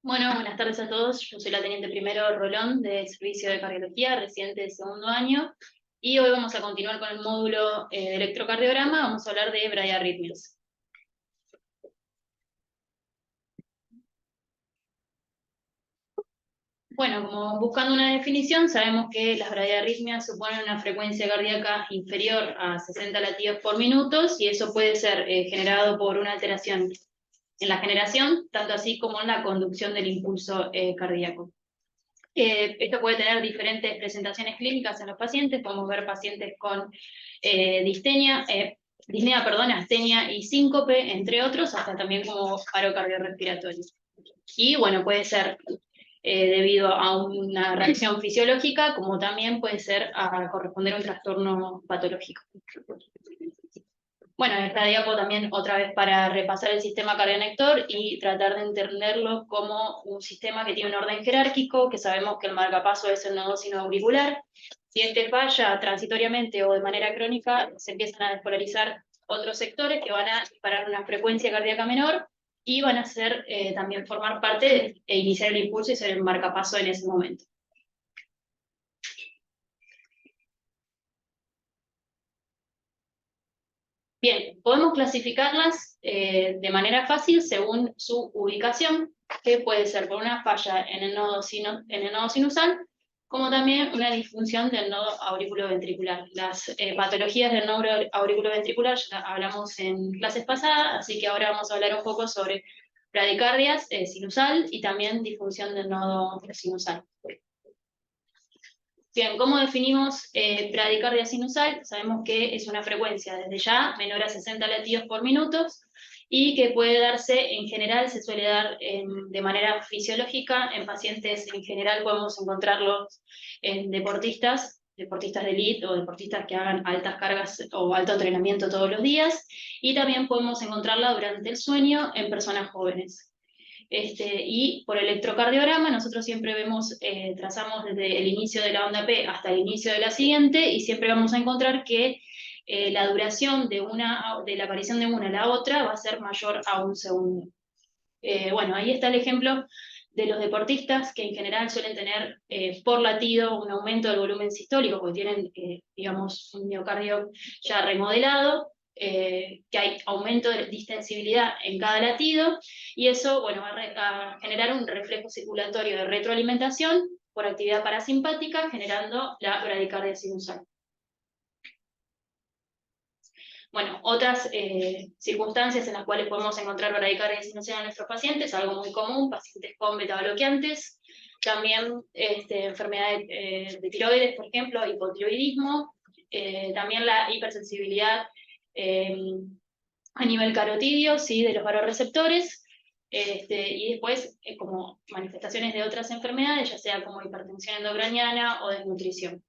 Bueno, buenas tardes a todos. Yo soy la teniente primero Rolón, de Servicio de Cardiología, residente de segundo año, y hoy vamos a continuar con el módulo de electrocardiograma. Vamos a hablar de bradiarritmias. Bueno, como buscando una definición, sabemos que las bradiarritmias suponen una frecuencia cardíaca inferior a 60 latidos por minuto, y eso puede ser generado por una alteración en la generación, tanto así como en la conducción del impulso cardíaco. Esto puede tener diferentes presentaciones clínicas en los pacientes. Podemos ver pacientes con disnea, astenia y síncope, entre otros, hasta también como paro cardiorrespiratorio. Y bueno, puede ser debido a una reacción fisiológica, como también puede ser a corresponder a un trastorno patológico. Bueno, esta diapo también otra vez para repasar el sistema cardionector y tratar de entenderlo como un sistema que tiene un orden jerárquico, que sabemos que el marcapaso es el nodo sinoauricular. Si este falla transitoriamente o de manera crónica, se empiezan a despolarizar otros sectores que van a disparar una frecuencia cardíaca menor y van a ser también formar parte e iniciar el impulso y ser el marcapaso en ese momento. Bien, podemos clasificarlas de manera fácil según su ubicación, que puede ser por una falla en el nodo sinusal, como también una disfunción del nodo auriculoventricular. Las patologías del nodo auriculoventricular ya hablamos en clases pasadas, así que ahora vamos a hablar un poco sobre bradicardias sinusal y también disfunción del nodo sinusal. Bien, ¿cómo definimos bradicardia sinusal? Sabemos que es una frecuencia desde ya menor a 60 latidos por minuto y que puede darse, en general, se suele dar de manera fisiológica. En pacientes en general podemos encontrarlos en deportistas de elite o deportistas que hagan altas cargas o alto entrenamiento todos los días, y también podemos encontrarla durante el sueño en personas jóvenes. Y por electrocardiograma nosotros siempre vemos, trazamos desde el inicio de la onda P hasta el inicio de la siguiente, y siempre vamos a encontrar que la duración de la aparición de una a la otra va a ser mayor a un segundo. Bueno, ahí está el ejemplo de los deportistas, que en general suelen tener por latido un aumento del volumen sistólico, porque tienen, digamos, un miocardio ya remodelado, que hay aumento de distensibilidad en cada latido, y eso, bueno, va a generar un reflejo circulatorio de retroalimentación por actividad parasimpática, generando la bradicardia sinusal. Bueno, otras circunstancias en las cuales podemos encontrar bradicardia sinusal en nuestros pacientes, algo muy común, pacientes con betabloqueantes, también enfermedades de tiroides, por ejemplo, hipotiroidismo, también la hipersensibilidad a nivel carotidio, ¿sí?, de los varoreceptores, y después como manifestaciones de otras enfermedades, ya sea como hipertensión endocraniana o desnutrición.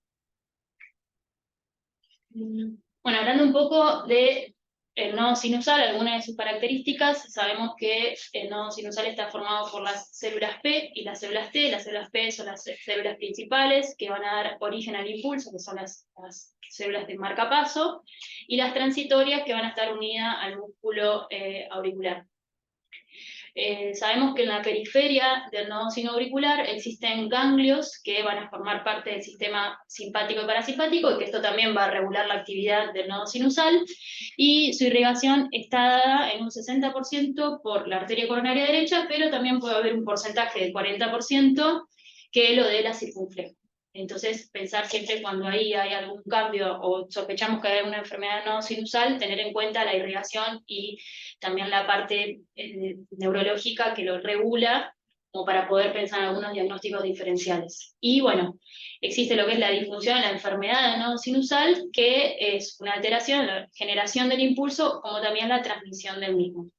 Bueno, hablando un poco de el nodo sinusal, algunas de sus características, sabemos que el nodo sinusal está formado por las células P y las células T. Las células P son las células principales que van a dar origen al impulso, que son las células de marcapaso, y las transitorias que van a estar unidas al músculo auricular. Sabemos que en la periferia del nodo sinoauricular existen ganglios que van a formar parte del sistema simpático y parasimpático, y que esto también va a regular la actividad del nodo sinusal, y su irrigación está dada en un 60% por la arteria coronaria derecha, pero también puede haber un porcentaje del 40% que lo dé la circunfleja. Entonces, pensar siempre cuando ahí hay algún cambio o sospechamos que hay alguna enfermedad no sinusal, tener en cuenta la irrigación y también la parte neurológica que lo regula, como para poder pensar en algunos diagnósticos diferenciales. Y bueno, existe lo que es la disfunción, la enfermedad de nodo sinusal, que es una alteración en la generación del impulso, como también la transmisión del mismo.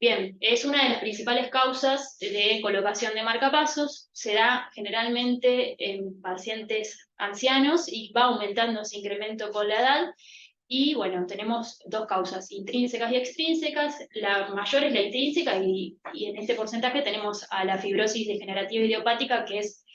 Bien, es una de las principales causas de colocación de marcapasos. Se da generalmente en pacientes ancianos y va aumentando ese incremento con la edad. Y bueno, tenemos dos causas, intrínsecas y extrínsecas. La mayor es la intrínseca, y en este porcentaje tenemos a la fibrosis degenerativa idiopática, que es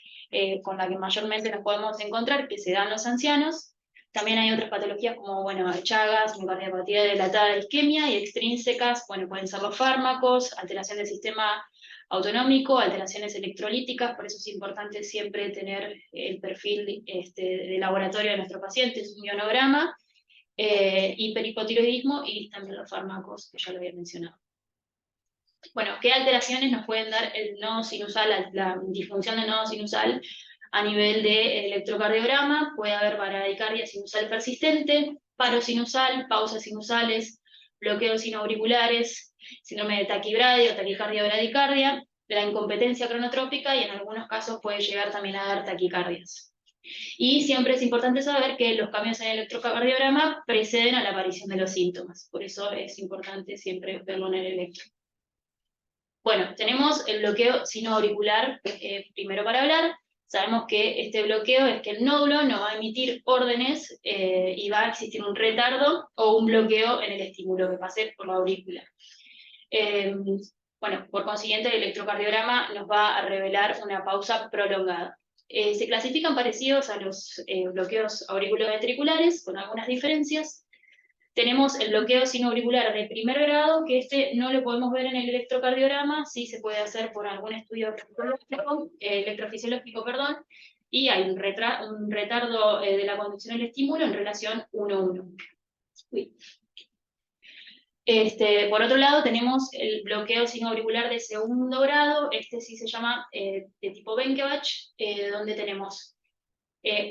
con la que mayormente nos podemos encontrar, que se da en los ancianos. También hay otras patologías como, bueno, chagas, miocardiopatía dilatada de isquemia, y extrínsecas, bueno, pueden ser los fármacos, alteración del sistema autonómico, alteraciones electrolíticas, por eso es importante siempre tener el perfil de laboratorio de nuestro paciente, es un ionograma, hiperhipotiroidismo y también los fármacos, que ya lo había mencionado. Bueno, ¿qué alteraciones nos pueden dar el nodo sinusal, la disfunción del nodo sinusal a nivel de electrocardiograma? Puede haber bradicardia sinusal persistente, paro sinusal, pausas sinusales, bloqueos sinoauriculares, síndrome de taquibradia o taquicardia bradicardia, la incompetencia cronotrópica y en algunos casos puede llegar también a dar taquicardias. Y siempre es importante saber que los cambios en el electrocardiograma preceden a la aparición de los síntomas, por eso es importante siempre verlo en el electro. Bueno, tenemos el bloqueo sinoauricular, primero para hablar. Sabemos que este bloqueo es que el nódulo no va a emitir órdenes y va a existir un retardo o un bloqueo en el estímulo que pase por la aurícula. Bueno, por consiguiente, el electrocardiograma nos va a revelar una pausa prolongada. Se clasifican parecidos a los bloqueos auriculoventriculares, con algunas diferencias. Tenemos el bloqueo sinoauricular de primer grado, que este no lo podemos ver en el electrocardiograma, sí se puede hacer por algún estudio electrofisiológico, y hay un retardo de la conducción del estímulo en relación 1-1. Por otro lado, tenemos el bloqueo sinoauricular de segundo grado, este sí se llama de tipo Benkevac, donde tenemos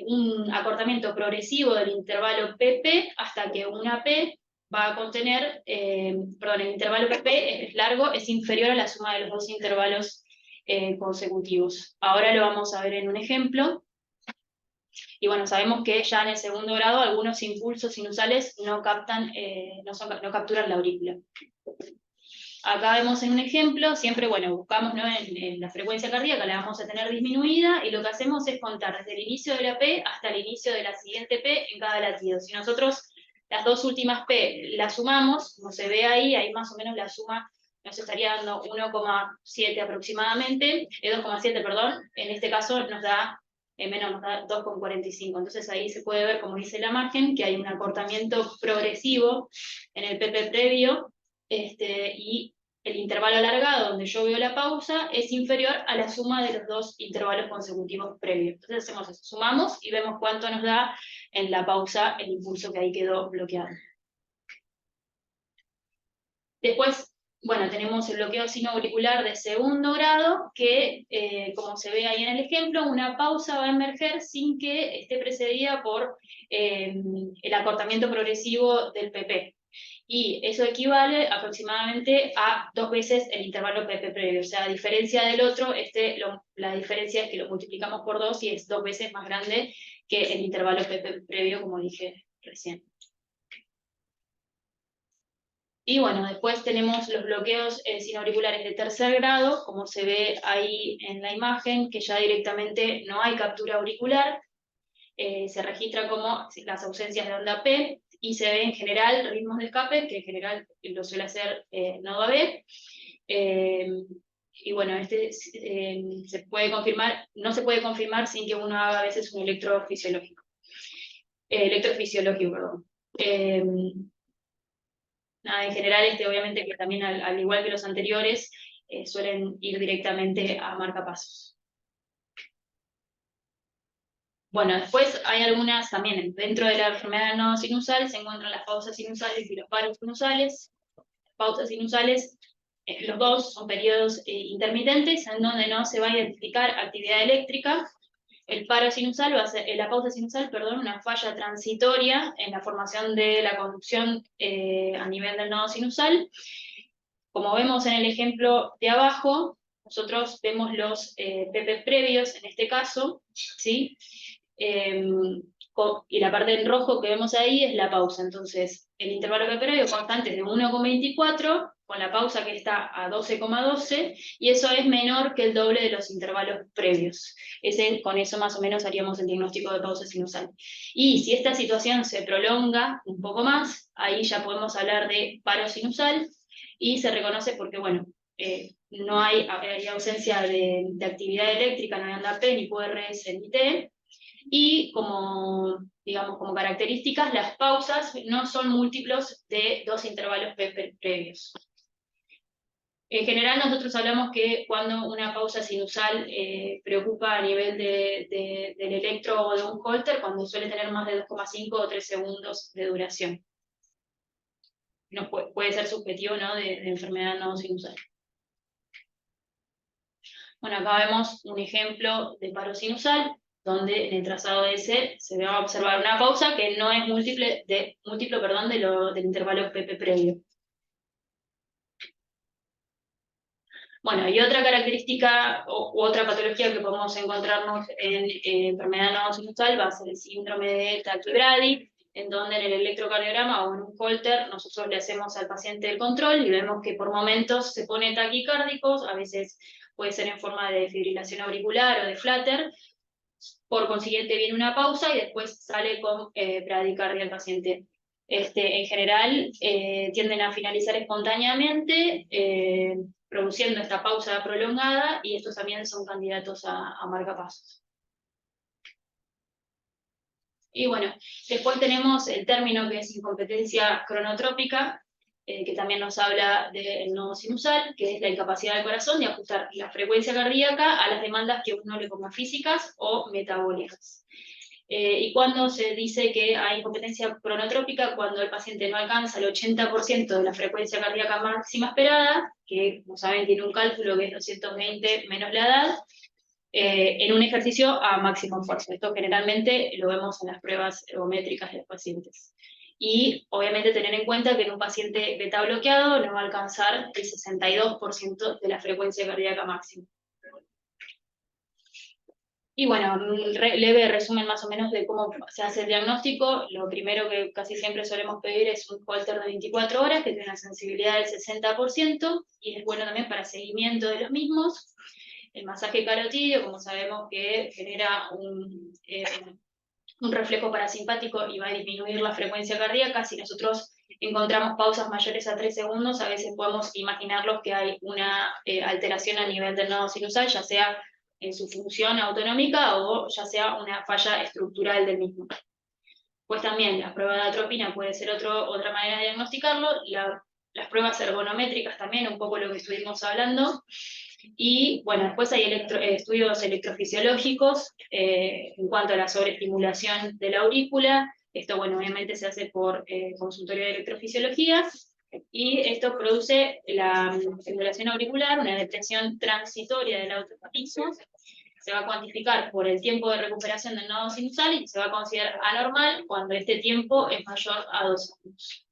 un acortamiento progresivo del intervalo PP hasta que una P va a contener, perdón, el intervalo PP es largo, es inferior a la suma de los dos intervalos consecutivos. Ahora lo vamos a ver en un ejemplo. Y bueno, sabemos que ya en el segundo grado algunos impulsos sinusales no capturan la aurícula. Acá vemos en un ejemplo, siempre, bueno, buscamos, ¿no?, en la frecuencia cardíaca, la vamos a tener disminuida, y lo que hacemos es contar desde el inicio de la P hasta el inicio de la siguiente P en cada latido. Si nosotros las dos últimas P las sumamos, como se ve ahí más o menos la suma nos estaría dando 1,7 aproximadamente, 2,7, perdón, en este caso nos da menos, nos da 2,45. Entonces ahí se puede ver, como dice la imagen, que hay un acortamiento progresivo en el PP previo, y el intervalo alargado, donde yo veo la pausa, es inferior a la suma de los dos intervalos consecutivos previos. Entonces hacemos eso, sumamos y vemos cuánto nos da en la pausa el impulso que ahí quedó bloqueado. Después, bueno, tenemos el bloqueo sinoauricular de segundo grado, que, como se ve ahí en el ejemplo, una pausa va a emerger sin que esté precedida por el acortamiento progresivo del PP. Y eso equivale aproximadamente a 2 veces el intervalo PP previo. O sea, a diferencia del otro, la diferencia es que lo multiplicamos por 2 y es 2 veces más grande que el intervalo PP previo, como dije recién. Y bueno, después tenemos los bloqueos sinoauriculares de tercer grado, como se ve ahí en la imagen, que ya directamente no hay captura auricular, se registra como las ausencias de onda P, y se ve en general ritmos de escape, que en general lo suele hacer nodo AB. Y bueno, se puede confirmar, no se puede confirmar sin que uno haga a veces un electrofisiológico, perdón. Nada, en general, obviamente que también al igual que los anteriores, suelen ir directamente a marcapasos. Bueno, después hay algunas también, dentro de la enfermedad del nodo sinusal se encuentran las pausas sinusales y los paros sinusales. Pausas sinusales, los dos son periodos intermitentes en donde no se va a identificar actividad eléctrica. El paro sinusal va a ser, la pausa sinusal, perdón, una falla transitoria en la formación de la conducción a nivel del nodo sinusal. Como vemos en el ejemplo de abajo, nosotros vemos los PP previos en este caso, ¿sí? Y la parte en rojo que vemos ahí es la pausa. Entonces, el intervalo PP previo constante es de 1,24, con la pausa que está a 12,12, y eso es menor que el doble de los intervalos previos. Con eso más o menos haríamos el diagnóstico de pausa sinusal. Y si esta situación se prolonga un poco más, ahí ya podemos hablar de paro sinusal, y se reconoce porque, bueno, no hay ausencia de actividad eléctrica, no hay onda P, ni QRS, ni T, Y como, digamos, como características, las pausas no son múltiplos de 2 intervalos previos. En general nosotros hablamos que cuando una pausa sinusal preocupa a nivel del electro o de un Holter, cuando suele tener más de 2,5 o 3 segundos de duración. No, puede ser subjetivo, ¿no?, de enfermedad no sinusal. Bueno, acá vemos un ejemplo de paro sinusal, donde en el trazado S se va a observar una pausa que no es múltiplo, perdón, del intervalo PP previo. Bueno, y otra característica u otra patología que podemos encontrarnos en enfermedad no sinusal va a ser el síndrome de Tachy-Brady, en donde en el electrocardiograma o en un Holter nosotros le hacemos al paciente el control y vemos que por momentos se pone taquicárdicos, a veces puede ser en forma de fibrilación auricular o de flutter, por consiguiente viene una pausa y después sale con bradicardia el paciente. En general tienden a finalizar espontáneamente, produciendo esta pausa prolongada, y estos también son candidatos a marcapasos. Y bueno, después tenemos el término que es incompetencia cronotrópica, que también nos habla del nodo sinusal, que es la incapacidad del corazón de ajustar la frecuencia cardíaca a las demandas que uno le ponga físicas o metabólicas. Y cuando se dice que hay incompetencia cronotrópica, cuando el paciente no alcanza el 80% de la frecuencia cardíaca máxima esperada, que como saben tiene un cálculo que es 220 menos la edad, en un ejercicio a máximo esfuerzo. Esto generalmente lo vemos en las pruebas ergométricas de los pacientes. Y obviamente tener en cuenta que en un paciente beta bloqueado no va a alcanzar el 62% de la frecuencia cardíaca máxima. Y bueno, un leve resumen más o menos de cómo se hace el diagnóstico. Lo primero que casi siempre solemos pedir es un Holter de 24 horas, que tiene una sensibilidad del 60%, y es bueno también para seguimiento de los mismos. El masaje carotídeo, como sabemos que genera un reflejo parasimpático y va a disminuir la frecuencia cardíaca. Si nosotros encontramos pausas mayores a 3 segundos, a veces podemos imaginarlos que hay una alteración a nivel del nodo sinusal, ya sea en su función autonómica o ya sea una falla estructural del mismo. Pues también la prueba de atropina puede ser otra manera de diagnosticarlo, las pruebas ergonométricas también, un poco lo que estuvimos hablando, y bueno, después hay estudios electrofisiológicos en cuanto a la sobreestimulación de la aurícula. Esto, bueno, obviamente se hace por consultorio de electrofisiología, y esto produce la estimulación auricular, una detección transitoria del autofagismo. Se va a cuantificar por el tiempo de recuperación del nodo sinusal y se va a considerar anormal cuando este tiempo es mayor a 2 años.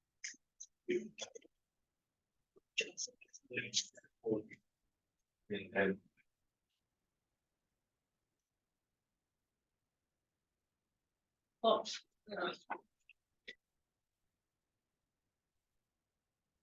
Oh.